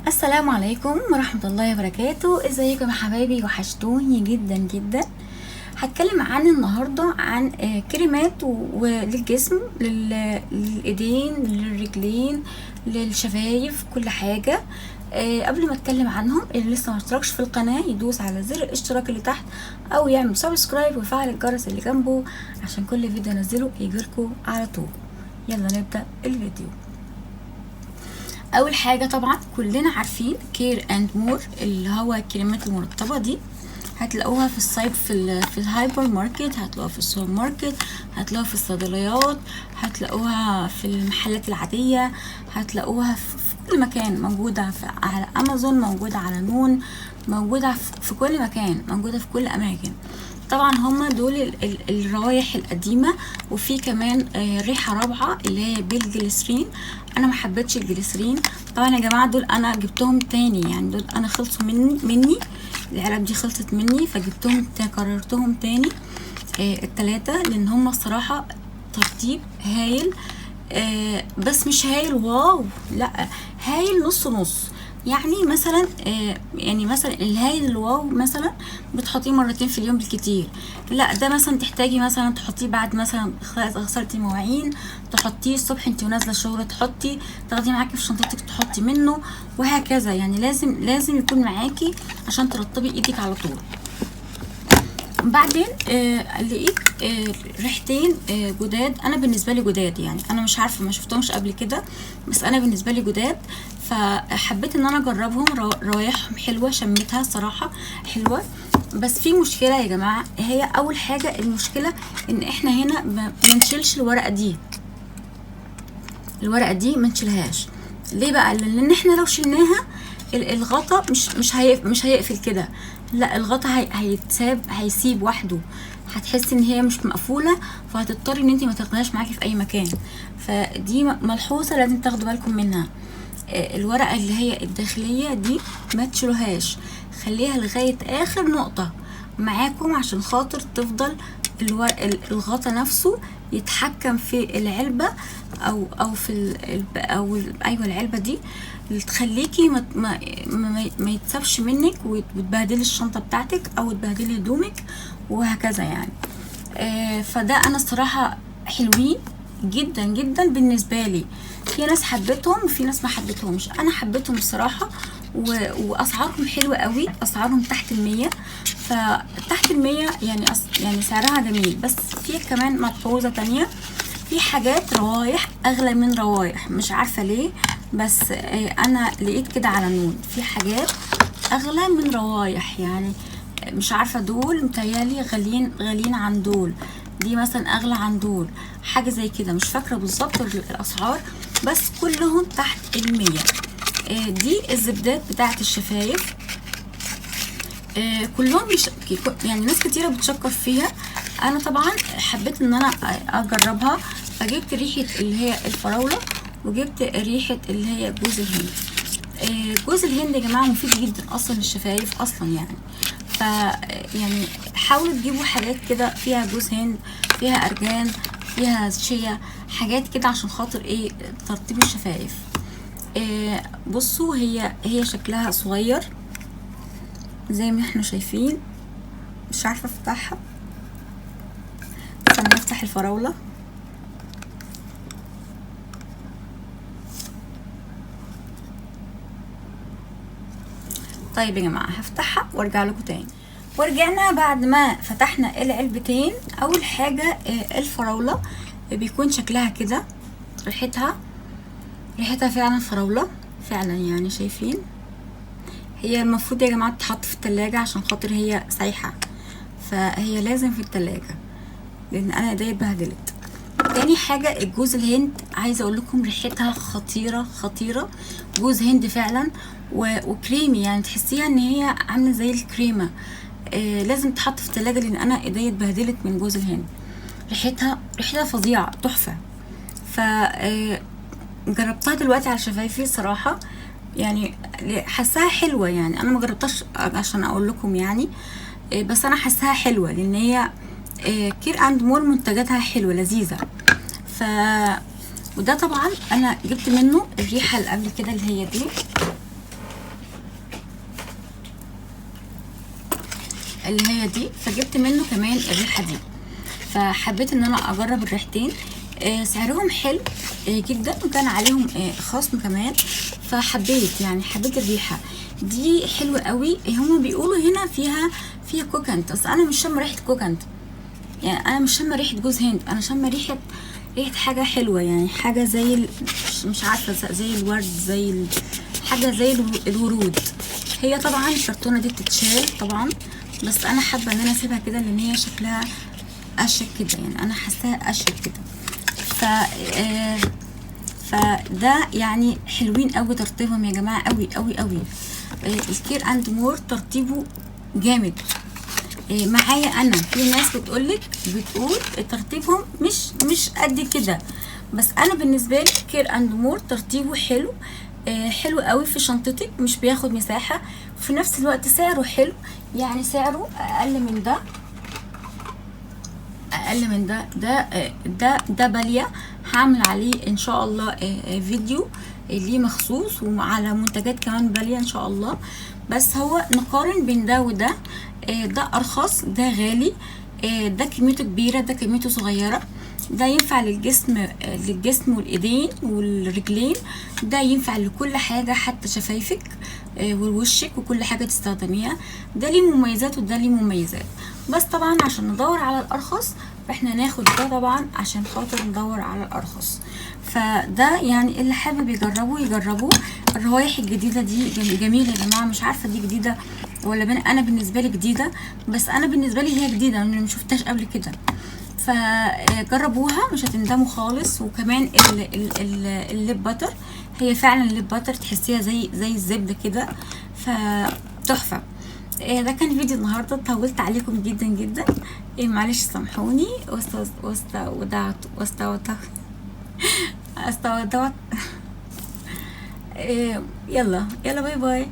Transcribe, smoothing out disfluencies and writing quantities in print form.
السلام عليكم ورحمة الله وبركاته. ازيكم يا حبايبي؟ وحشتوني جدا جدا. هتكلم عن النهاردة عن كريمات للجسم، للايدين، للرجلين، للشفايف، كل حاجة. قبل ما اتكلم عنهم، اللي لسه ما اشتركش في القناة يدوس على زر الاشتراك اللي تحت او يعمل سبسكرايب ويفعل الجرس اللي جنبه عشان كل فيديو انزله يجيلكوا على طول. يلا نبدأ الفيديو. اول حاجه طبعا كلنا عارفين كير اند مور، اللي هو الكريمات المرطبه دي. هتلاقوها في الصيف في الهايبر ماركت، هتلاقوها في السوبر ماركت، هتلاقوها في الصيدليات، هتلاقوها في المحلات العاديه، هتلاقوها في كل مكان. موجوده على امازون، موجوده على نون، موجوده في كل مكان، موجوده في كل اماكن. طبعا هما دول الروايح القديمة، وفي كمان ريحة رابعة اللي هي بالجليسرين. انا ما حبيتش الجليسرين طبعا يا جماعة، دول انا جبتهم تاني، يعني دول انا خلصوا مني العلب دي خلصت مني، فجبتهم كررتهم تاني التلاتة، لان هما الصراحة ترطيب هايل. بس مش هايل واو، لا، هايل نص نص. يعني مثلا الهايل الواو مثلا بتحطيه مرتين في اليوم بالكتير. لا، ده مثلا تحتاجي مثلا تحطيه بعد مثلا غسلتي مواعين، تحطيه الصبح انت ونازله الشغل، تاخديه معاكي في شنطتك تحطي منه، وهكذا. يعني لازم يكون معاكي عشان ترطبي ايدك على طول. بعدين لقيت ريحتين جداد. انا بالنسبه لي جداد، يعني انا مش عارفه، ما شفتهمش قبل كده، بس انا بالنسبه لي جداد، فحبيت ان انا اجربهم. روايحهم حلوه، شميتها صراحه حلوه. بس في مشكله يا جماعه، هي اول حاجه المشكله ان احنا هنا ما نشيلش الورقه دي ما نشيلهاش. ليه بقى؟ لان احنا لو شلناها الغطا مش هيقفل كده، لا، الغطا هيسيب وحده. هتحسي ان هي مش مقفوله، فهتضطري ان انت ما تاخديهاش معاكي في اي مكان. فدي ملحوظه لازم تاخدوا بالكم منها. الورقه اللي هي الداخليه دي ما تشيلوهاش، خليها لغايه اخر نقطه معاكم عشان خاطر تفضل الغطا نفسه يتحكم في العلبه او في ايوه العلبه دي، اللي تخليكي ما يتسابش منك وتبهدلي الشنطه بتاعتك او تبهدلي هدومك وهكذا يعني. فده انا الصراحه حلوين جدا جدا بالنسبه لي. في ناس حبتهم وفي ناس ما حبتهمش، انا حبيتهم الصراحه، واسعارهم حلوه قوي، اسعارهم تحت 100. فتحت 100 يعني سعرها جميل. بس في كمان ملحوظه تانية، في حاجات روايح اغلى من روايح، مش عارفه ليه، بس انا لقيت كده على نون في حاجات اغلى من روايح. يعني مش عارفه، دول متهيالي غاليين عن دول، دي مثلا اغلى عن دول، حاجه زي كده، مش فاكره بالظبط الاسعار، بس كلهم تحت 100. دي الزبدات بتاعه الشفايف، كلهم يعني ناس كتيره بتشكر فيها. انا طبعا حبيت ان انا اجربها، فجبت ريحه اللي هي الفراوله، وجبت ريحه اللي هي جوز الهند. جوز الهند يا جماعه مفيد جدا اصلا للشفايف اصلا يعني. يعني حاولوا تجيبوا حاجات كده فيها جوز هند، فيها ارجان، فيها شيا، حاجات كده عشان خاطر ترطيب الشفايف. بصوا، هي شكلها صغير زي ما احنا شايفين، مش عارفه افتحها، استنى افتح الفراوله. طيب يا جماعه، هفتحها وارجع لكم تاني. ورجعنا بعد ما فتحنا العلبتين. اول حاجه الفراوله بيكون شكلها كده، ريحتها فعلا فراوله فعلا، يعني شايفين. هي المفروض يا جماعه تتحط في التلاجة عشان خاطر هي سايحه، فهي لازم في التلاجة لان انا ايديا اتبهدلت. تاني حاجه الجوز الهند، عايزه اقول لكم ريحتها خطيره، جوز هند فعلا، وكريمي، يعني تحسيها ان هي عامله زي الكريمه. لازم تحط في التلاجة لان انا ايديا اتبهدلت من جوز الهند. ريحتها فظيعه تحفه. ف جربتها دلوقتي على شفايفي صراحه، يعني حاساها حلوه. يعني انا ما جربتهاش عشان اقول لكم يعني، بس انا حاساها حلوه لان هي كير اند مور منتجاتها حلوه لذيذه. وده طبعا انا جبت منه الريحه اللي قبل كده اللي هي دي، اللي هي دي، فجبت منه كمان الريحه دي، فحبيت ان انا اجرب الريحتين. سعرهم حلو جدا، وكان عليهم خصم كمان، فحبيت يعني حبيت الريحه دي حلوه قوي. هما بيقولوا هنا فيها كوكانت، بس انا مش شامه ريحه كوكانت، يعني انا مش شامه ريحه جوز هند، انا شامه ريحه حاجه حلوه، يعني حاجه زي مش عارفه، زي الورد، حاجه زي الورود. هي طبعا الكرتونه دي بتتشال طبعا، بس انا حابه ان انا اسيبها كده لان هي شكلها اشيك كده، يعني انا حاساها اشيك كده. فده يعني حلوين قوي ترطيبهم يا جماعه، قوي قوي قوي. الكير اند مور ترطيبه جامد. معايا انا في ناس بتقول ترتيبهم مش قد كده، بس انا بالنسبه لي كير اند مور ترتيبه حلو. حلو قوي في شنطتك، مش بياخد مساحه، وفي نفس الوقت سعره حلو، يعني سعره اقل من ده، ده باليه. هعمل عليه ان شاء الله فيديو ليه مخصوص، وعلى منتجات كمان باليه ان شاء الله. بس هو نقارن بين ده وده، ده ارخص، ده غالي، ده كميته كبيره، ده كميته صغيره. ده ينفع للجسم والايدين والرجلين، ده ينفع لكل حاجه، حتى شفايفك ووشك وكل حاجه تستخدميها. ده ليه مميزات وده ليه مميزات، بس طبعا عشان ندور على الارخص فاحنا ناخد ده طبعا عشان خاطر ندور على الارخص. فده يعني اللي حابب يجربوا. الروايح الجديده دي جميله يا جماعه، مش عارفه دي جديده ولا انا بالنسبه لي جديده، بس انا بالنسبه لي هي جديده، انا ما شفتهاش قبل كده، فجربوها مش هتندموا خالص. وكمان الليب باتر، هي فعلا الليب باتر تحسيها زي الزبده كده، فتحفه. ده كان فيديو النهارده، طولت عليكم جدا جدا، معلش سامحوني. استودعت. يلا باي باي.